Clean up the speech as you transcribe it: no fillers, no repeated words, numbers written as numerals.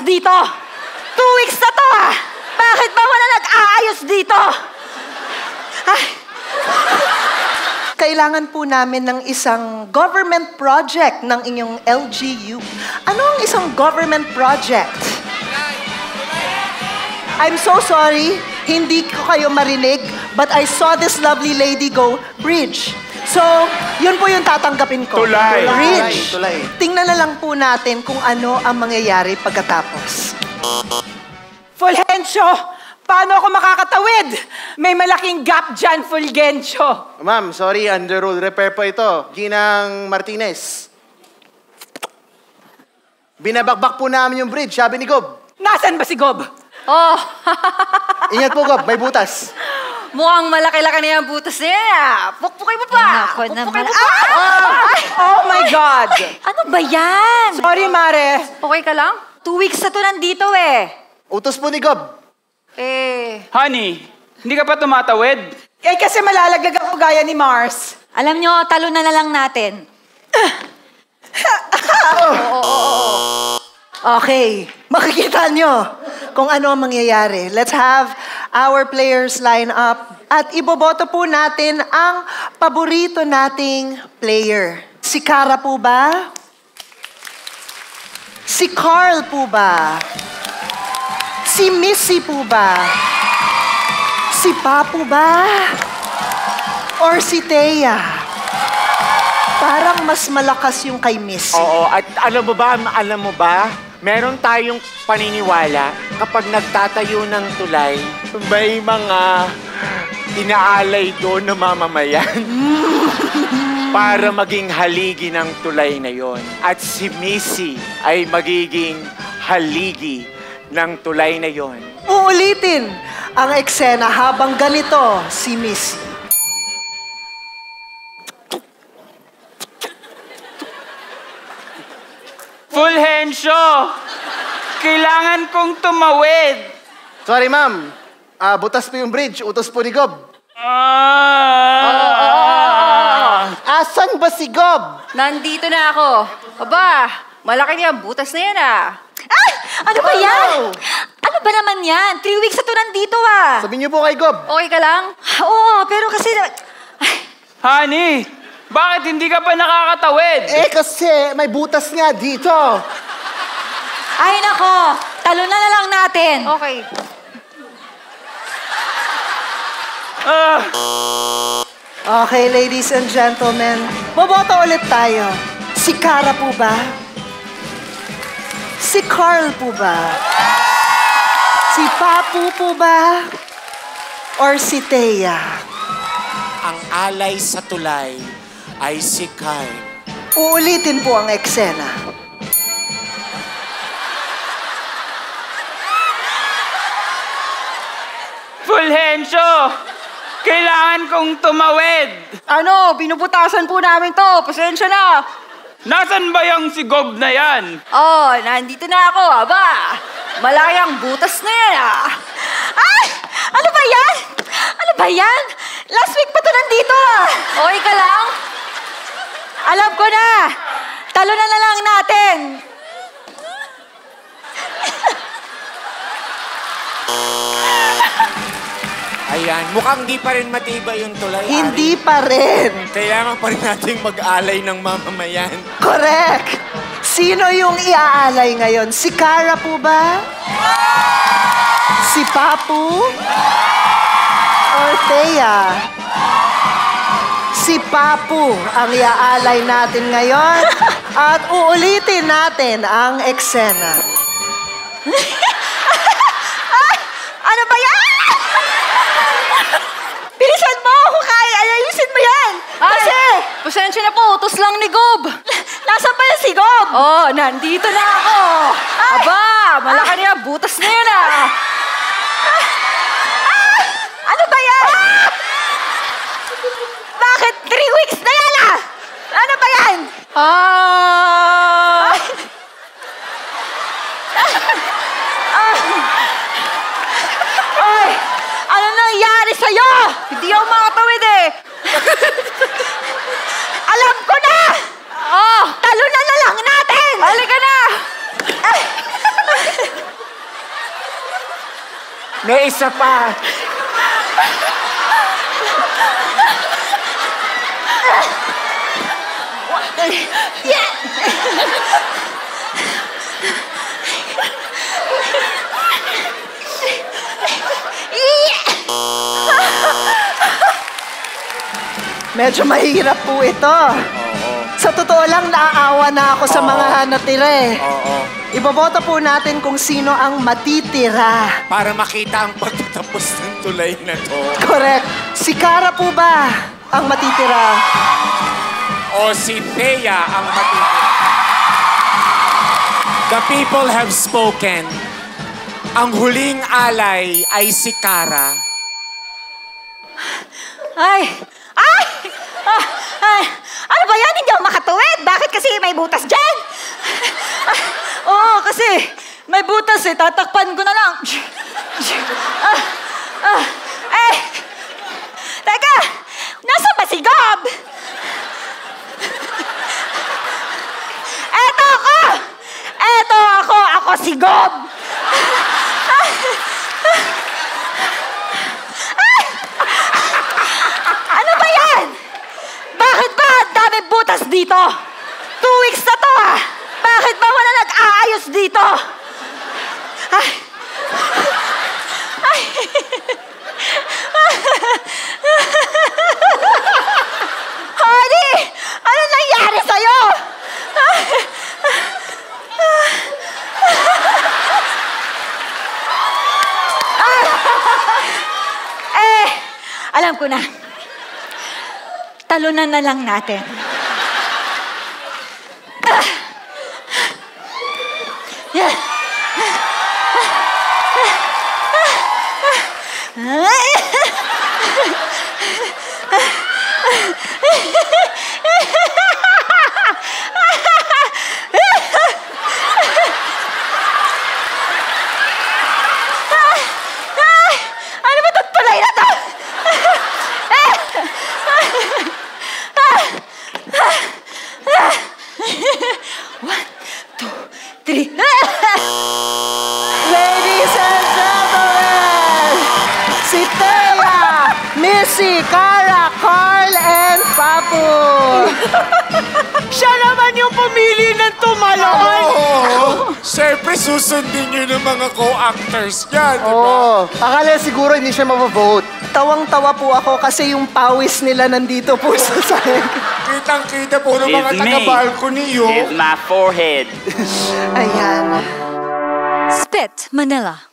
dito? 2 weeks na to ah! Bakit ba wala nag-aayos dito? Ay. Kailangan po namin ng isang government project ng inyong LGU. Ano ang isang government project? I'm so sorry, hindi ko kayo marinig, but I saw this lovely lady go, bridge. So, yun po yung tatanggapin ko. Tulay. Bridge. Tulay. Tingnan na lang po natin kung ano ang mangyayari pagkatapos. Fulgencio, paano ako makakatawid? May malaking gap dyan, Fulgencio. Ma'am, sorry, under rule repair po ito. Ginang Martinez. Binabakbak po namin yung bridge, sabi ni Gob. Nasaan ba si Gob? Oh, Ingat po, Gob, may butas. mukhang malaki-laki na yung butas niya. Pukpukin mo pa. Nako Pukpukin naman. mo pa. Oh my God! Ano ba yan? Sorry, Mare. Okay ka lang? 2 weeks na to nandito eh. Utos po ni Gob. Honey, hindi ka pa tumatawid? Eh, kasi malalaglag ako gaya ni Mars. Alam nyo, talo na lang natin. Okay, makikita nyo kung ano ang mangyayari. Let's have our players line up at iboboto po natin ang paborito nating player. Si Cara po ba? Si Carl po ba? Si Missy po ba? Si Papu ba? Or si Thea? Parang mas malakas yung kay Missy. Oo, at alam mo ba, meron tayong paniniwala kapag nagtatayo ng tulay, may mga inaalay doon na mamamayan para maging haligi ng tulay na yon. At si Missy ay magiging haligi ng tulay na yon. Uulitin ang eksena habang ganito si Missy. Fulgencio! Kailangan kong tumawid! Sorry, ma'am. Butas po yung bridge. Utos po ni Gob. Asan ba si Gob? Nandito na ako. Aba, malaki na yung butas na yan ah. Ay! Ano ba yan? Ano ba naman yan? 3 weeks na to nandito ah. Sabihin niyo po kay Gob. Okay ka lang? Oo, pero kasi... Honey, bakit hindi ka pa nakakatawid? Kasi may butas nga dito. Ay nako, talo na lang natin. Okay. Okay, ladies and gentlemen, boboto ulit tayo. Si Cara po ba? Si Carl po ba? Si Papu po ba? Or si Thea? Ang alay sa tulay ay si Carl. Uulitin po ang eksena. Fulgencio! Kailangan kong tumawid! Ano, binubutasan po namin to. Pasensya na. Nasaan ba yung si Gob na yan? Oh, nandito na ako. Aba, malaki ang butas na yan ah. Ay! Ano ba yan? Ano ba yan? Last week pa to nandito ah. Okay ka lang? Alam ko na. Talo na lang natin. Ayan, mukhang di pa rin matibay yung tulay. Hindi pa rin. Kailangan pa rin nating mag-alay ng mamamayan. Correct. Sino yung iaalay ngayon? Si Cara po ba? Si Papu? Or Thea? Si Papu ang iaalay natin ngayon. At uulitin natin ang eksena. Ano ba yan? Bilisan mo kung kaya. Ayusin mo yan. Kasi, Pasensya na po, utos lang ni Gob. nasaan pa yan si Gob? Oh, nandito na ako. Aba, malaki na yung butas na yun ah. Ano ba yan? Bakit 3 weeks na yan ah? Ano ba yan? Ay, ano nangyari sa'yo? Hindi ako makatawid eh. Alam ko na! Oh, Talo na lang natin! halika na. May isa pa. Medyo mahirap po ito. Sa totoo lang, naaawa na ako sa mga natira eh. Oo. Iboboto po natin kung sino ang matitira. Para makita ang pagtatapos ng tulay na to. Correct. Si Cara po ba ang matitira? O si Thea ang matitira. The people have spoken. Ang huling alay ay si Cara. Ay! Ay! Ay! Ano ba yan? Hindi ako makatuwid. Bakit kasi may butas dyan? Oo, kasi may butas eh. Tatakpan ko na lang. Eh! Teka! Nasaan ba si Gob? Eto ako! Eto ako! Ako si Gob! Ano ba yan? Bakit ba ang daming butas dito? 2 weeks na to ah! Bakit ba wala nag-aayos dito? Ay! Ay! Honey! Ano nangyari sa'yo? Alam ko na. Talunan na lang natin. Ano ba itong tulay na to? 1, 2, 3. Ladies and gentlemen, si Thea, Missy, Cara, Carl, and Papu. Siya naman yung pumili ng tumalon. Oo. Siyempre, susundin nyo ng mga co-actors niya, di ba? Oo. Akala siguro hindi siya mavovote. Tawang-tawa po ako kasi yung pawis nila nandito po sa sahig. Kitang-kita po ng mga It's me. taga-balcony yun. It's my forehead. Ayan. Spit Manila.